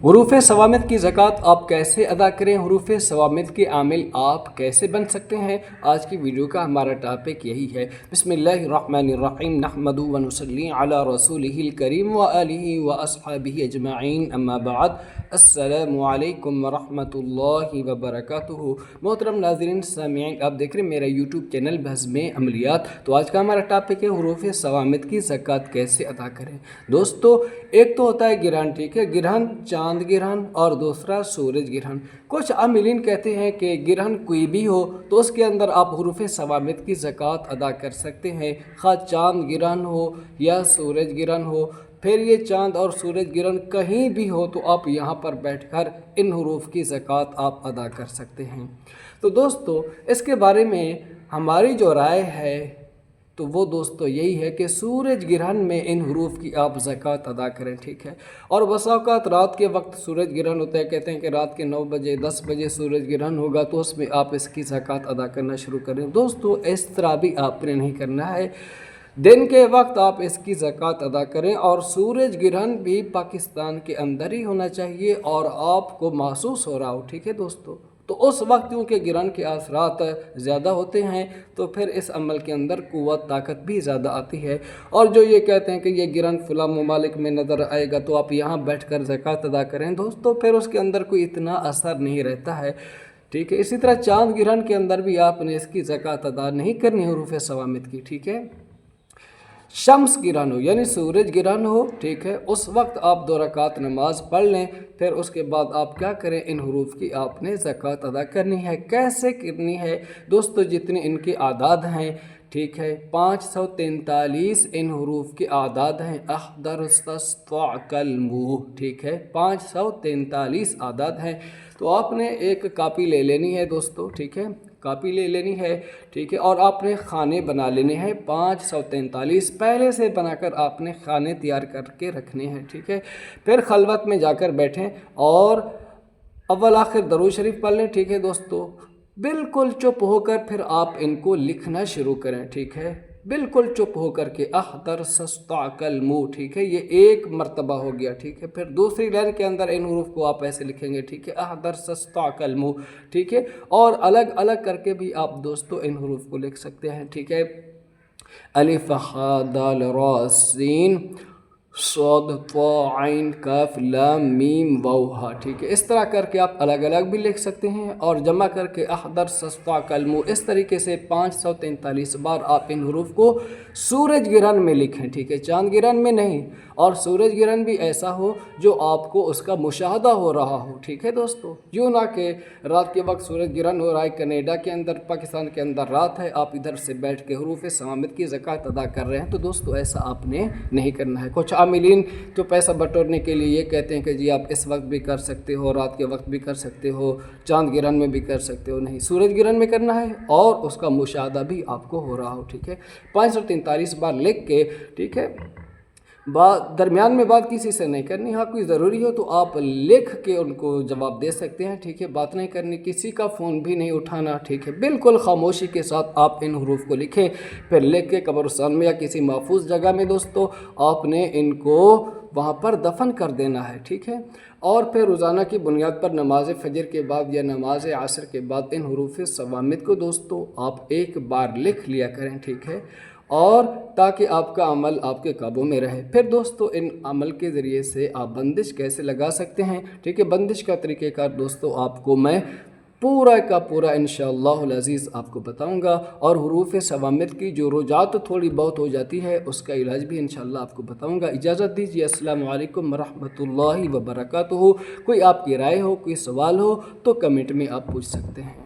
حروف सवामिद की ज़कात आप कैसे अदा करें, हुरूफ सवामिद के आमिल आप कैसे बन सकते हैं। आज की वीडियो का हमारा टॉपिक यही है। बिस्मिल्लाहिर्रहमानिर्रहीम नहमदु व नुसल्ली अला रसूलिहिल करीम व आलिहि व अस्हाबिहि अजमाइन अम्मा बाद। अस्सलामु अलैकुम व रहमतुल्लाहि व बरकातुहू। मोहतरम नाज़रीन सामीईन, आप देख रहे हैं मेरा यूट्यूब चैनल बज़्म अमलियात। तो आज का हमारा टॉपिक है हुरूफ सवामिद की ज़कात कैसे अदा करें। दोस्तों, एक तो होता है गिरहन, ठीक है, गिरहन चांद गिरहन और दूसरा सूरज गिरहन। कुछ आमिलीन कहते हैं कि गिरहन कोई भी हो तो उसके अंदर आप हुरूफ सवामिद की ज़कात अदा कर सकते हैं, खा चांद गिरहन हो या सूरज गिरहन हो। फिर ये चांद और सूरज गिरहन कहीं भी हो तो आप यहाँ पर बैठकर इन हुरूफ की ज़कात आप अदा कर सकते हैं। तो दोस्तों, इसके बारे में हमारी जो राय है तो वो दोस्तों यही है कि सूरज गिरहन में इन हुरूफ की आप ज़कात अदा करें, ठीक है। और बसा औक़ात रात के वक्त सूरज गिरहन होता है, कहते हैं कि रात के 9 बजे 10 बजे सूरज गिरहन होगा तो उसमें आप इसकी ज़कात अदा करना शुरू करें। दोस्तों, इस तरह भी आपने नहीं करना है, दिन के वक्त आप इसकी ज़कात अदा करें और सूरज गिरहन भी पाकिस्तान के अंदर ही होना चाहिए और आपको महसूस हो रहा हो, ठीक है दोस्तों। तो उस वक्त क्योंकि गिरहन के असरात ज़्यादा होते हैं तो फिर इस अमल के अंदर क़ुव्वत ताकत भी ज़्यादा आती है। और जो ये कहते हैं कि ये गिरहन फ़लाँ ममालिक में नज़र आएगा तो आप यहाँ बैठकर ज़कात अदा करें, दोस्तों फिर उसके अंदर कोई इतना असर नहीं रहता है, ठीक है। इसी तरह चांद गिरहन के अंदर भी आपने इसकी ज़कात अदा नहीं करनी हुरूफ सवामिद की, ठीक है। शम्स गिरहन हो यानी सूरज गिरहन हो, ठीक है, उस वक्त आप 2 रकात नमाज पढ़ लें। फिर उसके बाद आप क्या करें, इन हुरूफ की आपने ज़कात अदा करनी है। कैसे करनी है दोस्तों, जितने इनके आदाद हैं, ठीक है, 543 इन हुरूफ के आदाद हैं। अहदरस्तस्तकलमू, ठीक है, 543 आदाद हैं। तो आपने एक कापी ले लेनी है दोस्तों, ठीक है, कापी ले लेनी है, ठीक है, और आपने खाने बना लेने हैं 543 पहले से बनाकर आपने खाने तैयार करके रखने हैं, ठीक है। फिर खलवत में जाकर बैठें और अव्वल आखिर दरूद शरीफ पढ़ लें, ठीक है दोस्तों। बिल्कुल चुप होकर फिर आप इनको लिखना शुरू करें, ठीक है, बिल्कुल चुप होकर के अहदरस्तकलमू, ठीक है, ये एक मर्तबा हो गया, ठीक है। फिर दूसरी लाइन के अंदर इन हुरूफ को आप ऐसे लिखेंगे, ठीक है, अहदरस्तकलमू, ठीक है। और अलग अलग करके भी आप दोस्तों इन हुरूफ को लिख सकते हैं, ठीक है। अलिफ हा दाल रा सीन सौद ता आइन काफ लाम मीम वाहा, ठीक है। इस तरह करके आप अलग अलग भी लिख सकते हैं और जमा करके अहदरस्तकलमू इस तरीके से 543 बार आप इन हुरूफ को सूरज गिरहन में लिखें, ठीक है, चांद गिरहन में नहीं। और सूरज गिरहन भी ऐसा हो जो आपको उसका मुशाहदा हो रहा हो, ठीक है दोस्तों। यूँ ना कि रात के वक्त सूरज गिरहन हो रहा है, कनाडा के अंदर, पाकिस्तान के अंदर रात है, आप इधर से बैठ के हुरूफ सवामिद की ज़कात अदा कर रहे हैं, तो दोस्तों ऐसा आपने नहीं करना है। कुछ आमिलीन तो पैसा बटोरने के लिए ये कहते हैं कि जी आप इस वक्त भी कर सकते हो, रात के वक्त भी कर सकते हो, चांद गिरहन में भी कर सकते हो। नहीं, सूरज गिरहन में करना है और उसका मुशाहदा भी आपको हो रहा हो, ठीक है। 543 बार लिख के, ठीक है, दरमियान में बात किसी से नहीं करनी। हाँ, कोई ज़रूरी हो तो आप लिख के उनको जवाब दे सकते हैं, ठीक है, बात नहीं करनी, किसी का फ़ोन भी नहीं उठाना, ठीक है। बिल्कुल खामोशी के साथ आप इन हुरूफ को लिखें, फिर लिख के कब्रिस्तान में या किसी महफूज जगह में दोस्तों आपने इनको वहाँ पर दफन कर देना है, ठीक है। और फिर रोज़ाना की बुनियाद पर नमाज फ़जर के बाद या नमाज असर के बाद इन हुरूफ सवामिद को दोस्तों आप एक बार लिख लिया करें, ठीक है, और ताकि आपका अमल आपके काबू में रहे। फिर दोस्तों इन अमल के ज़रिए से आप बंदिश कैसे लगा सकते हैं, ठीक है, बंदिश का तरीक़ेकार दोस्तों आपको मैं पूरा का पूरा इंशाअल्लाहुल अज़ीज़ आपको बताऊंगा। और हुरूफ सवामिद की जो रोजात थोड़ी बहुत हो जाती है उसका इलाज भी इंशाअल्लाह आपको बताऊंगा। इजाज़त दीजिए, अस्सलामु अलैकुम वरहमतुल्लाहि व बरकातुहू। कोई आपकी राय हो, कोई सवाल हो तो कमेंट में आप पूछ सकते हैं।